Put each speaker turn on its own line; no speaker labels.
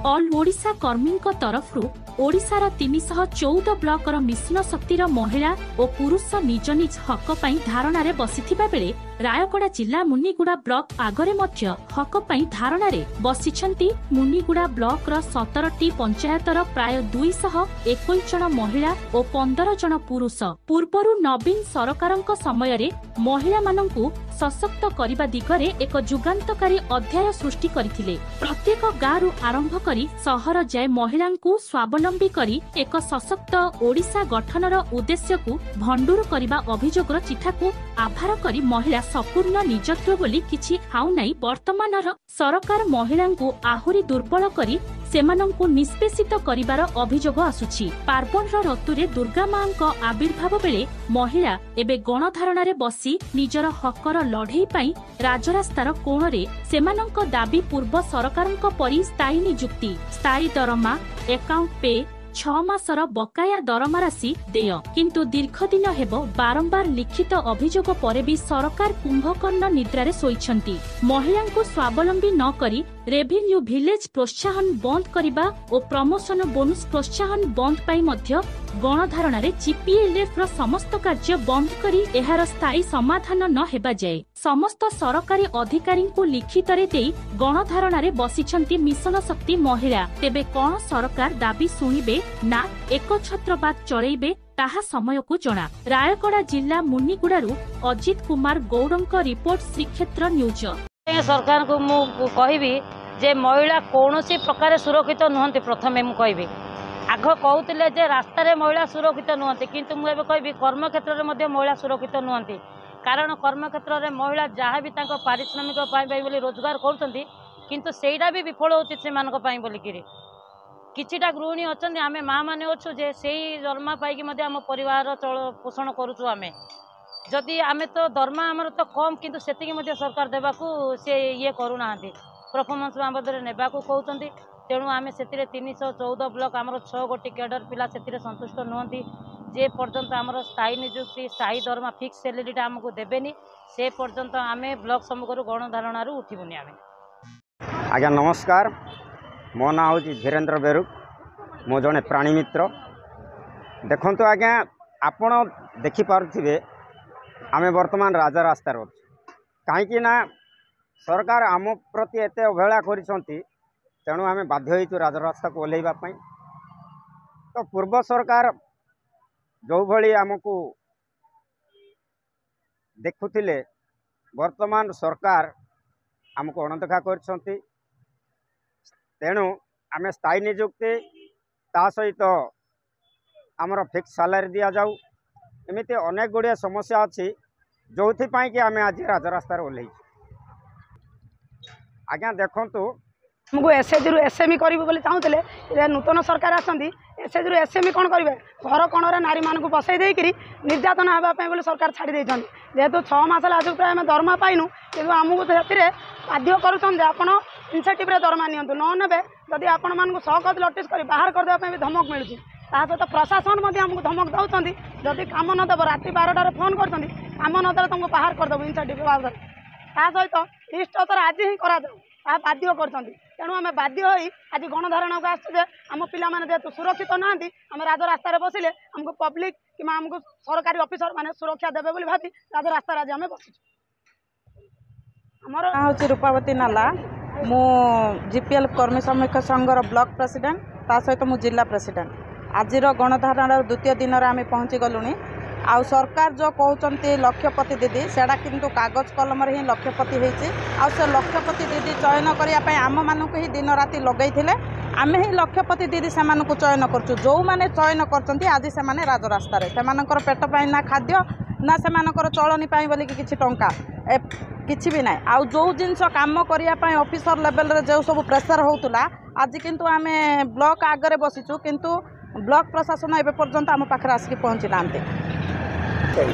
All Odisha कर्मीଙ୍କ तरफରୁ ओडिशार 314 blocker mission शक्तिर महिला और पुरुष निज निज हक पई धारणारे बसिथिबा बेले रायगड़ा जिला मुनिगुड़ा ब्लॉक आगरे मध्य हक पई धारणारे बसिछंती। मुनिगुड़ा ब्लॉक र 17टी पंचायतर प्राय 221 जन महिला और 15 जन पुरुष पूर्वरु नवीन सरकारक समय रे महिला माननकु सशक्त करने दिगरे एक जुगान्तकारी अध्याय सृष्टि करथिले। प्रत्येक गाँव आरंभ करी सहर जाए महिला स्वावलंबी करी एक सशक्त ओडिशा गठनर उद्देश्य को भंडूर करने अभियोगर चिठा को आभार करी महिला संपूर्ण निजत्व बोली किछि हाउ नाही। वर्तमान सरकार महिला को आहुरी दुर्बल करी सेमानंकु निष्पेषित करिबार अभियोग आसुछि। पार्बण ऋतुरे दुर्गा मांक आविर्भाव बेले महिला एबे गणधारणारे बसी निजर हकर लढेई पाई राजरास्तार कोणरे सेमानंक दाबी पूर्व सरकारंक परि स्थायी नियुक्ति, स्थायी दरमा, एकाउंट पे, 6 मासर बकाया दरमा राशि देय। किंतु दीर्घ दिन हेबो बारंबार लिखित अभियोग परे भी सरकार कुंभकर्ण निद्रारे सोइछंती। महिलांकु स्वावलंबी न करी रेवेन्यू विलेज प्रोत्साहन बंद करिबा और प्रमोशन बोनस प्रोत्साहन बंद पाई मध्य गणधारणारे जीपीएलएफ र समस्त कार्य बंद करी एहार स्थायी समाधान न हेबा जाए समस्त सरकारी अधिकारी को लिखित रे देई गणधारणारे बसिछंती मिशन शक्ति महिला। तेबे कोन सरकार दाबी सुनिबे ना एक छत्रबाद चलेइबे ताहा समय को जना। रायगड़ा जिला मुनिगुड़ारू अजित कुमार गौड़ंक रिपोर्ट श्रीक्षेत्र न्यूज।
सरकार को मु कहबी जे महिला कौनसी प्रकार सुरक्षित नुहंती। प्रथमे मु कहबी आग कहते जे रास्तार महिला सुरक्षित नुहंती, किंतु मुझे कहबी कर्मक्षेत्र में महिला सुरक्षित नुहंती। कारण कर्मक्षेत्र में महिला जहाँ भी पारिश्रमिक बोली रोजगार करुँच किंतु सेटा भी विफल होती बोलिकी किछिटा गृहिणी अच्छा आम माँ मैंने अच्छु जे से दरमा पाई आम परिवार चल पोषण करुचु। आम जदि आम तो दरमा आमर तो कम किंतु सेतिकी सरकार देवाकू से ये करूना परफॉर्मेंस बाबद ने कहते। तेणु आम से 314 ब्लॉक आमर 6 गोटी कैडर पिला से संतुष्ट नुहंती। जे पर्यंत आमर स्थायी नियुक्ति, स्थायी दरमा, फिक्स सैलरीटा आमको देवेनी से पर्यंत आम ब्लॉक सम्मुखर गणधारणार उठबूनी। आम
आज्ञा नमस्कार, मो ना हूँ धीरेन्द्र बेरुक, मो जड़े प्राणी मित्र। देखु आज्ञा आपण देखिपे आम वर्तमान राजा रास्तार कहीं सरकार आम प्रति एत अवहेला करिसंती। तेणु आम बाध्य होइछु राजरास्ता को ओल्हेइबा पई। तो पूर्व सरकार जो भली आमको देखुथिले वर्तमान सरकार आमको अणदेखा करिसंती। तेणु आम स्थायी नियुक्ति ता सहित आमर फिक्स सैलरी दिया जाऊ, एमती अनेक गुड़िया समस्या अच्छी जो कि आम आज राजरास्तार ओल्हे। आज्ञा देखु
हमको एसएचजी रु एसएमई करू बोली चाहूले नूतन सरकार आसती एसएचजी रु एसएमई कौन करेंगे घर कणर नारी मान बसई देकर निर्यातना होगापी सरकार छाड़ी देते। जेहेतु 6 मास आज प्राय आम दरमा पाइनु कि आमको से बाध्य करुँच इनसेटिव दरमा नियंतु न ने जदि आपण मानक सहकत लटिस कर बाहर करदेवाई भी धमक मिलूँ। सहित प्रशासन आमको धमक दौरान जदि कम नदेव राति 12टार फोन कर कम नदेले तुमको बाहर करदेव इनसेटिव बाबद सहित लिस्ट तर आज ही करा बाध्य कर। तेणु आम बाध्य हो आज गणधारणा को आसुचे आम पाने जेहतु सुरक्षित ना आम राजरास्तार बसिले आमको पब्लिक कि आमको सरकारी ऑफिसर माने सुरक्षा देवे बोली भावी राजरास्तार आज आम बस।
आमर हूँ रूपावती नाला, मु जीपीएल कर्मी श्रमिक संघर ब्लॉक प्रेसिडेंट ता सहित मु जिला प्रेसिडेंट। आज गणधारणार द्वितीय दिन आम पहुँची गलुनी। आउ सरकार जो कहते लक्षपति दीदी सेटा किंतु कागज कलम ही लक्षपति होती। से लक्षपति दीदी चयन करने आम मानक ही दिन राति लगे आम ही लक्षपति दीदी से चयन करचु। जो मैंने चयन कर आज से राजरास्तार से पेट पाई ना खाद्य ना से चलनी बोली कि टंका किसी भी ना। आउ जो जिनस कम करने ऑफिसर लेवल रे जो सब प्रेसर होता आज किंतु आम ब्लॉक आगे बसीचु किंतु ब्लॉक प्रशासन एवं पर्यंत आम पाखे आसिक पहुँची ना।